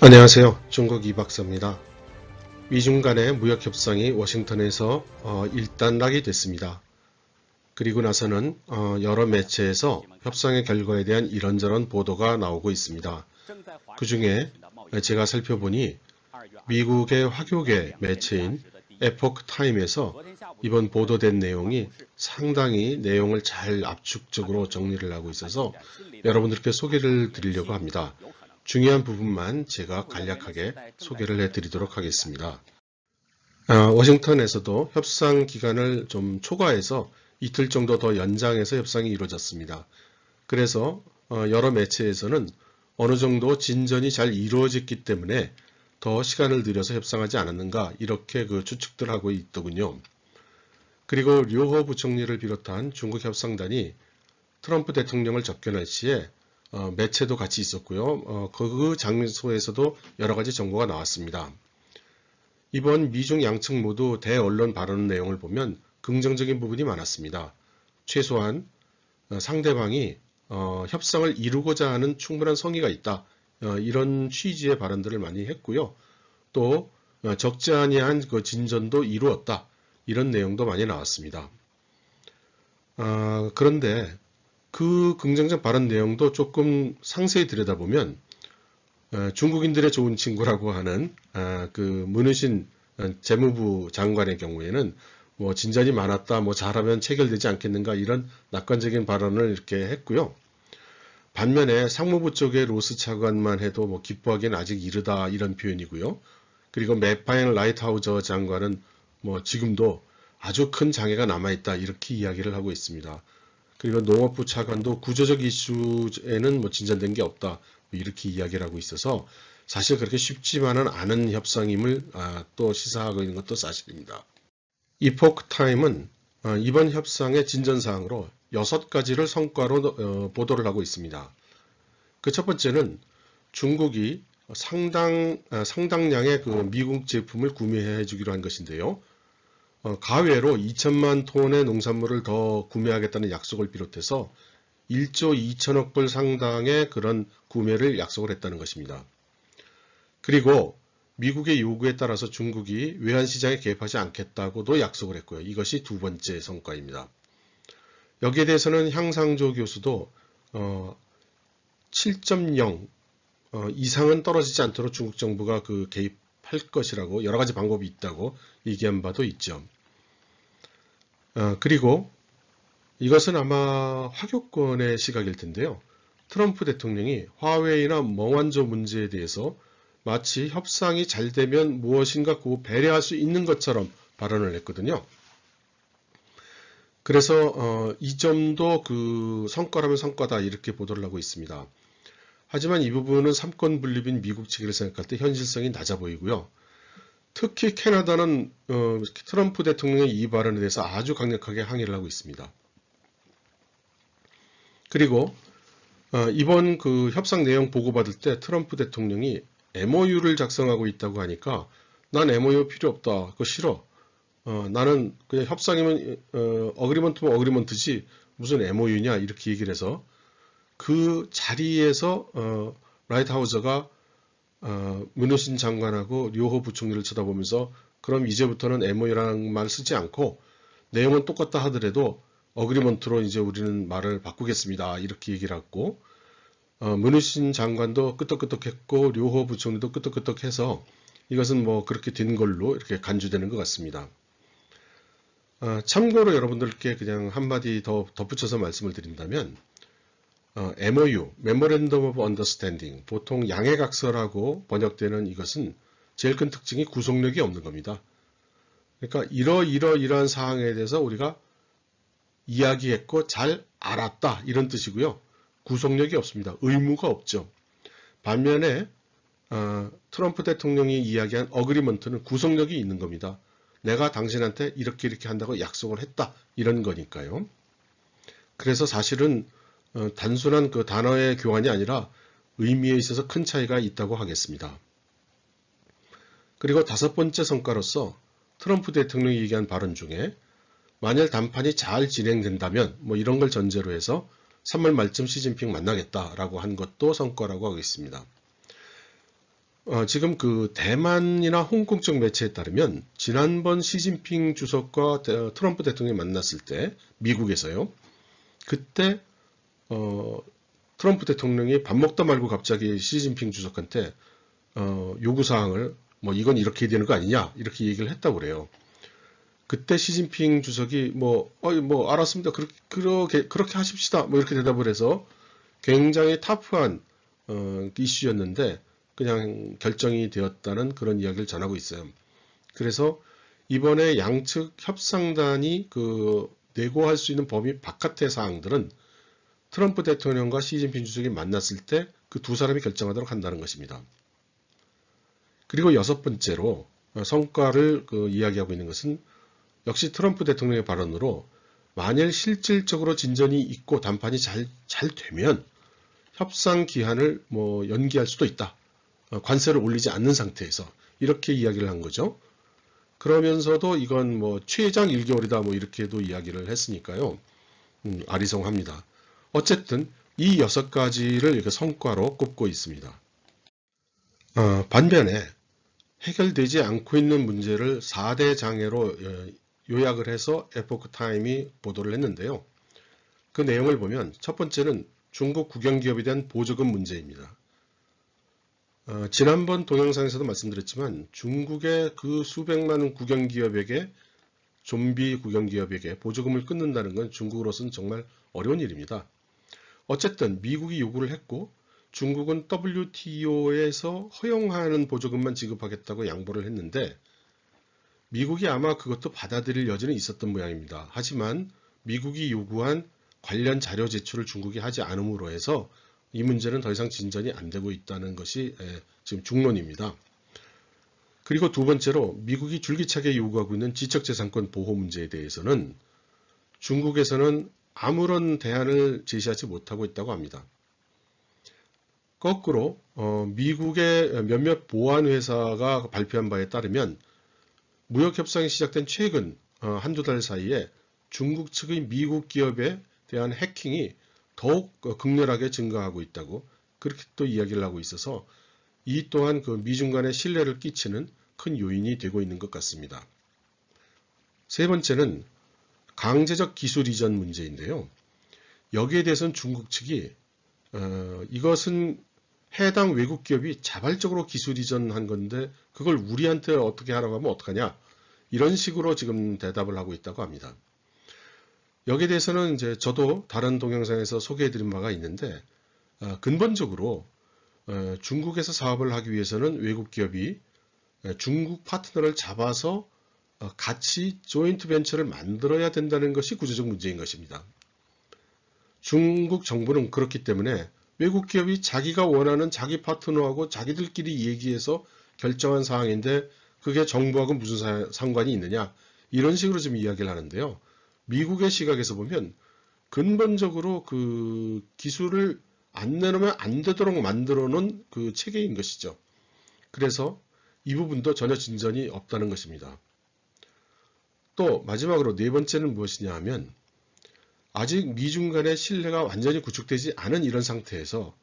안녕하세요. 중국 이박사입니다. 미중 간의 무역협상이 워싱턴에서 일단락이 됐습니다. 그리고 나서는 여러 매체에서 협상의 결과에 대한 이런저런 보도가 나오고 있습니다. 그 중에 제가 살펴보니 미국의 화교계 매체인 에포크 타임에서 이번 보도된 내용이 상당히 내용을 잘 압축적으로 정리를 하고 있어서 여러분들께 소개를 드리려고 합니다. 중요한 부분만 제가 간략하게 소개를 해드리도록 하겠습니다. 워싱턴에서도 협상 기간을 좀 초과해서 이틀 정도 더 연장해서 협상이 이루어졌습니다. 그래서 여러 매체에서는 어느 정도 진전이 잘 이루어졌기 때문에 더 시간을 들여서 협상하지 않았는가 이렇게 추측들 하고 있더군요. 그리고 류호 부총리를 비롯한 중국 협상단이 트럼프 대통령을 접견할 시에 매체도 같이 있었고요. 그 장소에서도 여러 가지 정보가 나왔습니다. 이번 미중 양측 모두 대언론 발언 내용을 보면 긍정적인 부분이 많았습니다. 최소한 상대방이 협상을 이루고자 하는 충분한 성의가 있다. 이런 취지의 발언들을 많이 했고요. 또 적지 아니한 그 진전도 이루었다. 이런 내용도 많이 나왔습니다. 그런데 그 긍정적 발언 내용도 조금 상세히 들여다보면 중국인들의 좋은 친구라고 하는 그 문우신 재무부 장관의 경우에는 뭐 진전이 많았다, 뭐 잘하면 체결되지 않겠는가 이런 낙관적인 발언을 이렇게 했고요. 반면에 상무부 쪽의 로스 차관만 해도 뭐 기뻐하기는 아직 이르다 이런 표현이고요. 그리고 맥파인 라이트하우저 장관은 뭐 지금도 아주 큰 장애가 남아있다 이렇게 이야기를 하고 있습니다. 그리고 농업부 차관도 구조적 이슈에는 뭐 진전된 게 없다 뭐 이렇게 이야기를 하고 있어서 사실 그렇게 쉽지만은 않은 협상임을 또 시사하고 있는 것도 사실입니다. 이포크 타임은 이번 협상의 진전사항으로 6가지를 성과로 보도를 하고 있습니다. 그 첫 번째는 중국이 상당량의 그 미국 제품을 구매해 주기로 한 것인데요. 가외로 2천만 톤의 농산물을 더 구매하겠다는 약속을 비롯해서 1조 2천억 불 상당의 그런 구매를 약속을 했다는 것입니다. 그리고 미국의 요구에 따라서 중국이 외환시장에 개입하지 않겠다고도 약속을 했고요. 이것이 두 번째 성과입니다. 여기에 대해서는 향상조 교수도 7.0 이상은 떨어지지 않도록 중국 정부가 개입할 것이라고 여러 가지 방법이 있다고 얘기한 바도 있죠. 그리고 이것은 아마 화교권의 시각일 텐데요. 트럼프 대통령이 화웨이나 멍완조 문제에 대해서 마치 협상이 잘 되면 무엇인가 배려할 수 있는 것처럼 발언을 했거든요. 그래서 이 점도 성과라면 성과다 이렇게 보도를 하고 있습니다. 하지만 이 부분은 삼권 분립인 미국 측을 생각할 때 현실성이 낮아 보이고요. 특히 캐나다는 트럼프 대통령의 이 발언에 대해서 아주 강력하게 항의를 하고 있습니다. 그리고 이번 협상 내용 보고받을 때 트럼프 대통령이 MOU를 작성하고 있다고 하니까 난 MOU 필요 없다. 그거 싫어. 나는 그냥 협상이면 어그리먼트면 어그리먼트지 무슨 MOU냐 이렇게 얘기를 해서 그 자리에서 라이트하우저가 문우신 장관하고 류호 부총리를 쳐다보면서 그럼 이제부터는 MOU라는 말 쓰지 않고 내용은 똑같다 하더라도 어그리먼트로 이제 우리는 말을 바꾸겠습니다. 이렇게 얘기를 했고 문우신 장관도 끄떡끄떡했고 류호 부총리도 끄떡끄떡해서 이것은 뭐 그렇게 된 걸로 이렇게 간주되는 것 같습니다. 참고로 여러분들께 그냥 한마디 더 덧붙여서 말씀을 드린다면 MOU, Memorandum of Understanding, 보통 양해각서라고 번역되는 이것은 제일 큰 특징이 구속력이 없는 겁니다. 그러니까 이러이러이러한 사항에 대해서 우리가 이야기했고 잘 알았다 이런 뜻이고요. 구속력이 없습니다. 의무가 없죠. 반면에 트럼프 대통령이 이야기한 어그리먼트는 구속력이 있는 겁니다. 내가 당신한테 이렇게 한다고 약속을 했다 이런 거니까요. 그래서 사실은 단순한 단어의 교환이 아니라 의미에 있어서 큰 차이가 있다고 하겠습니다. 그리고 다섯 번째 성과로서 트럼프 대통령이 얘기한 발언 중에 만약談판이 잘 진행된다면 뭐 이런 걸 전제로 해서 3월 말쯤 시진핑 만나겠다라고 한 것도 성과라고 하겠습니다. 지금 그 대만이나 홍콩 쪽 매체에 따르면 지난번 시진핑 주석과 트럼프 대통령이 만났을 때 미국에서요. 그때 트럼프 대통령이 밥 먹다 말고 갑자기 시진핑 주석한테 요구사항을 뭐 이건 이렇게 되는 거 아니냐 이렇게 얘기를 했다고 그래요. 그때 시진핑 주석이 뭐 알았습니다. 그렇게 하십시다. 뭐 이렇게 대답을 해서 굉장히 타프한 이슈였는데 그냥 결정이 되었다는 그런 이야기를 전하고 있어요. 그래서 이번에 양측 협상단이 내고할 수 있는 범위 바깥의 사항들은 트럼프 대통령과 시진핑 주석이 만났을 때 그 두 사람이 결정하도록 한다는 것입니다. 그리고 여섯 번째로 성과를 이야기하고 있는 것은 역시 트럼프 대통령의 발언으로 만일 실질적으로 진전이 있고談판이 잘 되면 협상 기한을 연기할 수도 있다. 관세를 올리지 않는 상태에서 이렇게 이야기를 한 거죠. 그러면서도 이건 최장 1개월이다 이렇게도 이야기를 했으니까요. 아리송합니다. 어쨌든 이 6가지를 이렇게 성과로 꼽고 있습니다. 반면에 해결되지 않고 있는 문제를 4대 장애로 요약을 해서 에포크 타임이 보도를 했는데요. 그 내용을 보면 첫 번째는 중국 국영기업에 대한 보조금 문제입니다. 지난번 동영상에서도 말씀드렸지만 중국의 그 수백만 국영기업에게 좀비 국영기업에게 보조금을 끊는다는 건 중국으로서는 정말 어려운 일입니다. 어쨌든 미국이 요구를 했고 중국은 WTO에서 허용하는 보조금만 지급하겠다고 양보를 했는데 미국이 아마 그것도 받아들일 여지는 있었던 모양입니다. 하지만 미국이 요구한 관련 자료 제출을 중국이 하지 않음으로 해서 이 문제는 더 이상 진전이 안 되고 있다는 것이 지금 중론입니다. 그리고 두 번째로 미국이 줄기차게 요구하고 있는 지적재산권 보호 문제에 대해서는 중국에서는 아무런 대안을 제시하지 못하고 있다고 합니다. 거꾸로 미국의 몇몇 보안회사가 발표한 바에 따르면 무역협상이 시작된 최근 한두 달 사이에 중국 측의 미국 기업에 대한 해킹이 더욱 극렬하게 증가하고 있다고 그렇게 또 이야기를 하고 있어서 이 또한 미중 간의 신뢰를 끼치는 큰 요인이 되고 있는 것 같습니다. 세 번째는 강제적 기술 이전 문제인데요. 여기에 대해서는 중국 측이 이것은 해당 외국 기업이 자발적으로 기술 이전한 건데 그걸 우리한테 어떻게 하라고 하면 어떡하냐 이런 식으로 지금 대답을 하고 있다고 합니다. 여기에 대해서는 이제 저도 다른 동영상에서 소개해드린 바가 있는데 근본적으로 중국에서 사업을 하기 위해서는 외국 기업이 중국 파트너를 잡아서 같이 조인트 벤처를 만들어야 된다는 것이 구조적 문제인 것입니다. 중국 정부는 그렇기 때문에 외국 기업이 자기가 원하는 자기 파트너하고 자기들끼리 얘기해서 결정한 사항인데 그게 정부하고 무슨 상관이 있느냐 이런 식으로 지금 이야기를 하는데요. 미국의 시각에서 보면 근본적으로 그 기술을 안 내놓으면 안 되도록 만들어 놓은 그 체계인 것이죠. 그래서 이 부분도 전혀 진전이 없다는 것입니다. 또 마지막으로 네 번째는 무엇이냐 하면 아직 미중 간의 신뢰가 완전히 구축되지 않은 이런 상태에서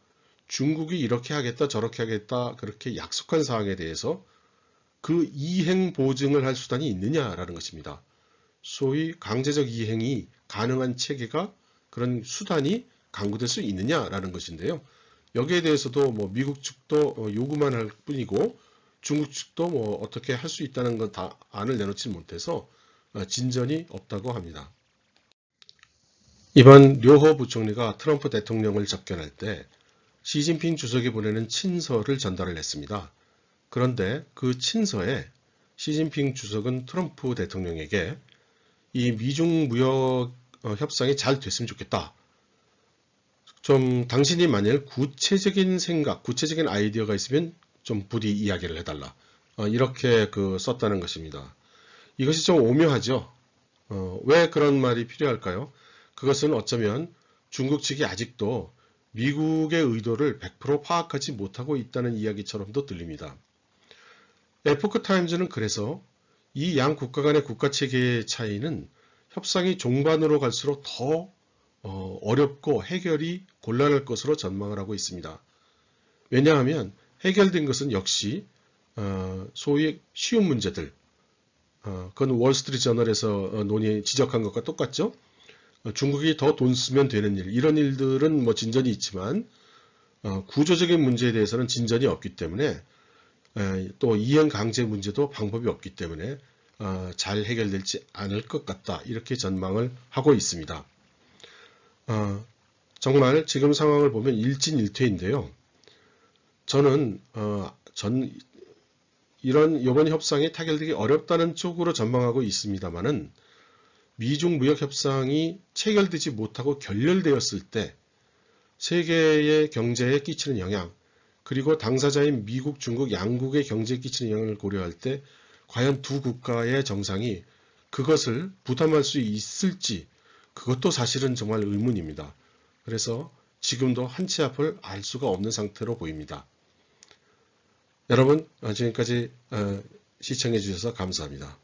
중국이 이렇게 하겠다 저렇게 하겠다 그렇게 약속한 사항에 대해서 그 이행 보증을 할 수단이 있느냐라는 것입니다. 소위 강제적 이행이 가능한 체계가 그런 수단이 강구될 수 있느냐라는 것인데요. 여기에 대해서도 미국 측도 요구만 할 뿐이고 중국 측도 어떻게 할 수 있다는 건 다 안을 내놓지 못해서 진전이 없다고 합니다. 이번 류호 부총리가 트럼프 대통령을 접견할 때 시진핑 주석이 보내는 친서를 전달을 했습니다. 그런데 그 친서에 시진핑 주석은 트럼프 대통령에게 이 미중 무역 협상이 잘 됐으면 좋겠다. 좀 당신이 만일 구체적인 생각, 구체적인 아이디어가 있으면 좀 부디 이야기를 해달라. 이렇게 썼다는 것입니다. 이것이 좀 오묘하죠. 왜 그런 말이 필요할까요? 그것은 어쩌면 중국 측이 아직도 미국의 의도를 100% 파악하지 못하고 있다는 이야기처럼도 들립니다. 에포크 타임즈는 그래서 이 양 국가 간의 국가 체계의 차이는 협상이 종반으로 갈수록 더 어렵고 해결이 곤란할 것으로 전망을 하고 있습니다. 왜냐하면 해결된 것은 역시 소위 쉬운 문제들, 그건 월스트리트 저널에서 지적한 것과 똑같죠. 중국이 더 돈 쓰면 되는 일, 이런 일들은 뭐 진전이 있지만 구조적인 문제에 대해서는 진전이 없기 때문에, 또 이행 강제 문제도 방법이 없기 때문에 잘 해결되지 않을 것 같다, 이렇게 전망을 하고 있습니다. 정말 지금 상황을 보면 일진일퇴인데요. 저는 이번 협상이 타결되기 어렵다는 쪽으로 전망하고 있습니다만은, 미중 무역 협상이 체결되지 못하고 결렬되었을 때 세계의 경제에 끼치는 영향, 그리고 당사자인 미국, 중국 양국의 경제에 끼치는 영향을 고려할 때 과연 두 국가의 정상이 그것을 부담할 수 있을지, 그것도 사실은 정말 의문입니다. 그래서 지금도 한 치 앞을 알 수가 없는 상태로 보입니다. 여러분, 지금까지 시청해 주셔서 감사합니다.